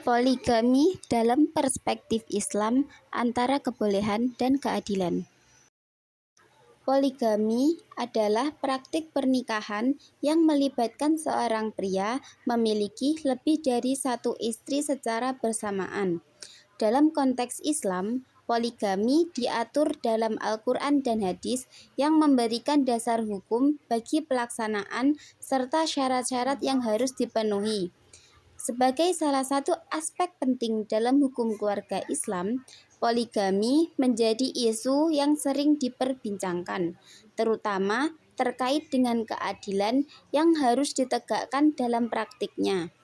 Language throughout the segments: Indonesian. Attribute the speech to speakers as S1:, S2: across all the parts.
S1: Poligami dalam perspektif Islam antara kebolehan dan keadilan. Poligami adalah praktik pernikahan yang melibatkan seorang pria memiliki lebih dari satu istri secara bersamaan. Dalam konteks Islam, poligami diatur dalam Al-Quran dan hadis yang memberikan dasar hukum bagi pelaksanaan serta syarat-syarat yang harus dipenuhi. Sebagai salah satu aspek penting dalam hukum keluarga Islam, poligami menjadi isu yang sering diperbincangkan, terutama terkait dengan keadilan yang harus ditegakkan dalam praktiknya.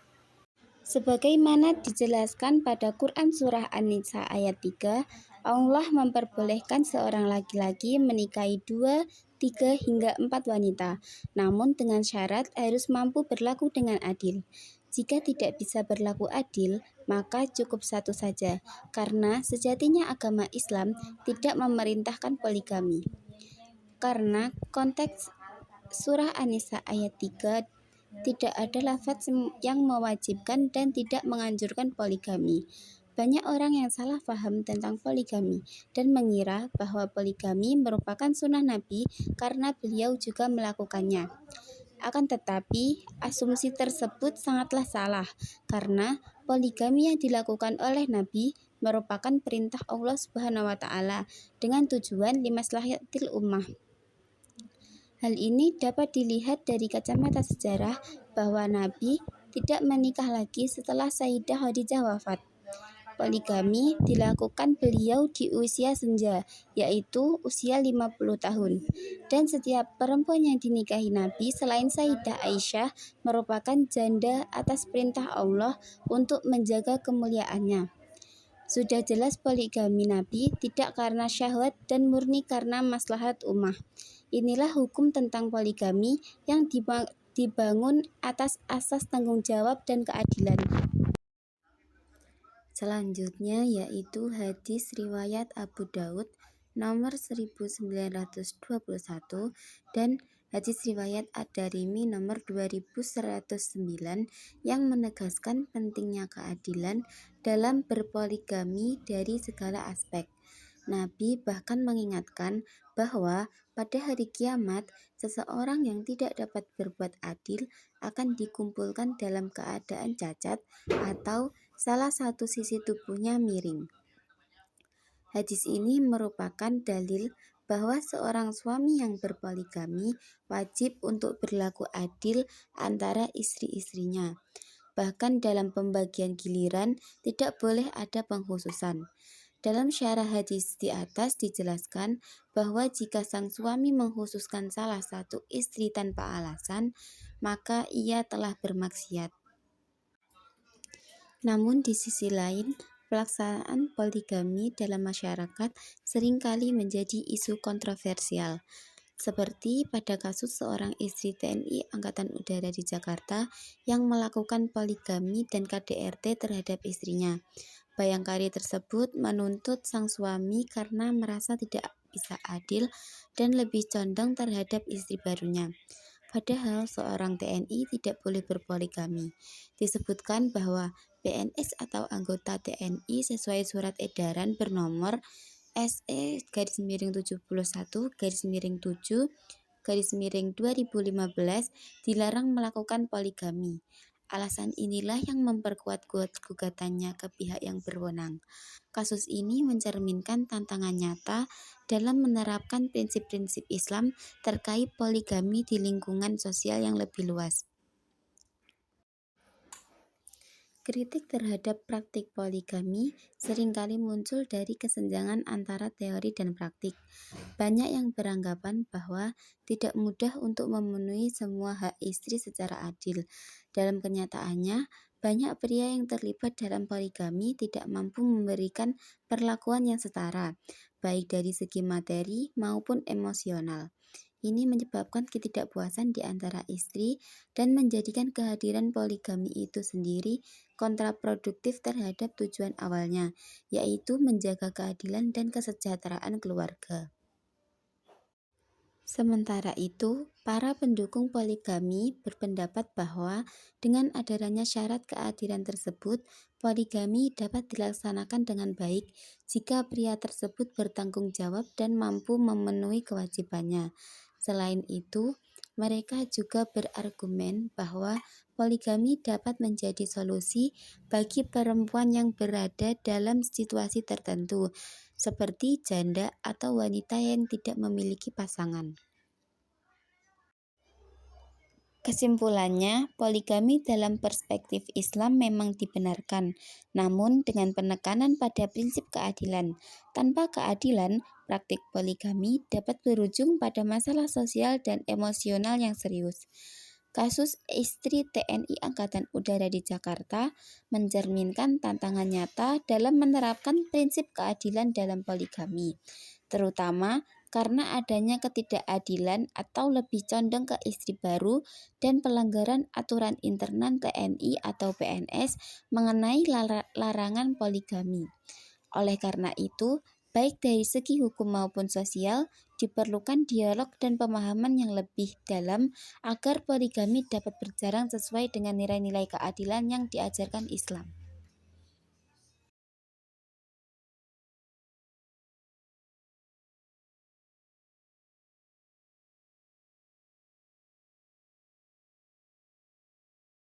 S1: Sebagaimana dijelaskan pada Quran Surah An-Nisa ayat 3, Allah memperbolehkan seorang laki-laki menikahi 2, 3, hingga 4 wanita, namun dengan syarat harus mampu berlaku dengan adil. Jika tidak bisa berlaku adil, maka cukup satu saja, karena sejatinya agama Islam tidak memerintahkan poligami. Karena konteks Surah An-Nisa ayat 3 tidak ada lafaz yang mewajibkan dan tidak menganjurkan poligami. Banyak orang yang salah paham tentang poligami dan mengira bahwa poligami merupakan sunnah Nabi karena beliau juga melakukannya. Akan tetapi, asumsi tersebut sangatlah salah karena poligami yang dilakukan oleh Nabi merupakan perintah Allah Subhanahu wa taala dengan tujuan limaslahatil ummah. Hal ini dapat dilihat dari kacamata sejarah bahwa Nabi tidak menikah lagi setelah Sayyidah Khadijah wafat. Poligami dilakukan beliau di usia senja, yaitu usia 50 tahun. Dan setiap perempuan yang dinikahi Nabi selain Sayyidah Aisyah merupakan janda atas perintah Allah untuk menjaga kemuliaannya. Sudah jelas poligami Nabi tidak karena syahwat dan murni karena maslahat ummah. Inilah hukum tentang poligami yang dibangun atas asas tanggung jawab dan keadilan. Selanjutnya yaitu hadis riwayat Abu Daud nomor 1921 dan hadis riwayat Ad-Darimi nomor 2109 yang menegaskan pentingnya keadilan dalam berpoligami dari segala aspek. Nabi bahkan mengingatkan bahwa pada hari kiamat, seseorang yang tidak dapat berbuat adil akan dikumpulkan dalam keadaan cacat atau salah satu sisi tubuhnya miring. Hadis ini merupakan dalil bahwa seorang suami yang berpoligami wajib untuk berlaku adil antara istri-istrinya. Bahkan dalam pembagian giliran tidak boleh ada pengkhususan. Dalam syarah hadis di atas dijelaskan bahwa jika sang suami mengkhususkan salah satu istri tanpa alasan, maka ia telah bermaksiat. Namun di sisi lain, pelaksanaan poligami dalam masyarakat seringkali menjadi isu kontroversial. Seperti pada kasus seorang istri TNI Angkatan Udara di Jakarta yang melakukan poligami dan KDRT terhadap istrinya. Bayangkari tersebut menuntut sang suami karena merasa tidak bisa adil dan lebih condong terhadap istri barunya. Padahal seorang TNI tidak boleh berpoligami. Disebutkan bahwa PNS atau anggota TNI sesuai surat edaran bernomor SE-71-7/2015 dilarang melakukan poligami. Alasan inilah yang memperkuat gugatannya ke pihak yang berwenang. Kasus ini mencerminkan tantangan nyata dalam menerapkan prinsip-prinsip Islam terkait poligami di lingkungan sosial yang lebih luas. Kritik terhadap praktik poligami seringkali muncul dari kesenjangan antara teori dan praktik. Banyak yang beranggapan bahwa tidak mudah untuk memenuhi semua hak istri secara adil. Dalam kenyataannya, banyak pria yang terlibat dalam poligami tidak mampu memberikan perlakuan yang setara, baik dari segi materi maupun emosional. Ini menyebabkan ketidakpuasan di antara istri dan menjadikan kehadiran poligami itu sendiri kontraproduktif terhadap tujuan awalnya, yaitu menjaga keadilan dan kesejahteraan keluarga. Sementara itu, para pendukung poligami berpendapat bahwa dengan adanya syarat keadilan tersebut, poligami dapat dilaksanakan dengan baik jika pria tersebut bertanggung jawab dan mampu memenuhi kewajibannya. Selain itu, mereka juga berargumen bahwa poligami dapat menjadi solusi bagi perempuan yang berada dalam situasi tertentu, seperti janda atau wanita yang tidak memiliki pasangan. Kesimpulannya, poligami dalam perspektif Islam memang dibenarkan, namun dengan penekanan pada prinsip keadilan. Tanpa keadilan, praktik poligami dapat berujung pada masalah sosial dan emosional yang serius. Kasus istri TNI Angkatan Udara di Jakarta mencerminkan tantangan nyata dalam menerapkan prinsip keadilan dalam poligami, terutama karena adanya ketidakadilan atau lebih condong ke istri baru dan pelanggaran aturan internal TNI atau PNS mengenai larangan poligami. Oleh karena itu, baik dari segi hukum maupun sosial, diperlukan dialog dan pemahaman yang lebih dalam agar poligami dapat berjalan sesuai dengan nilai-nilai keadilan yang diajarkan Islam.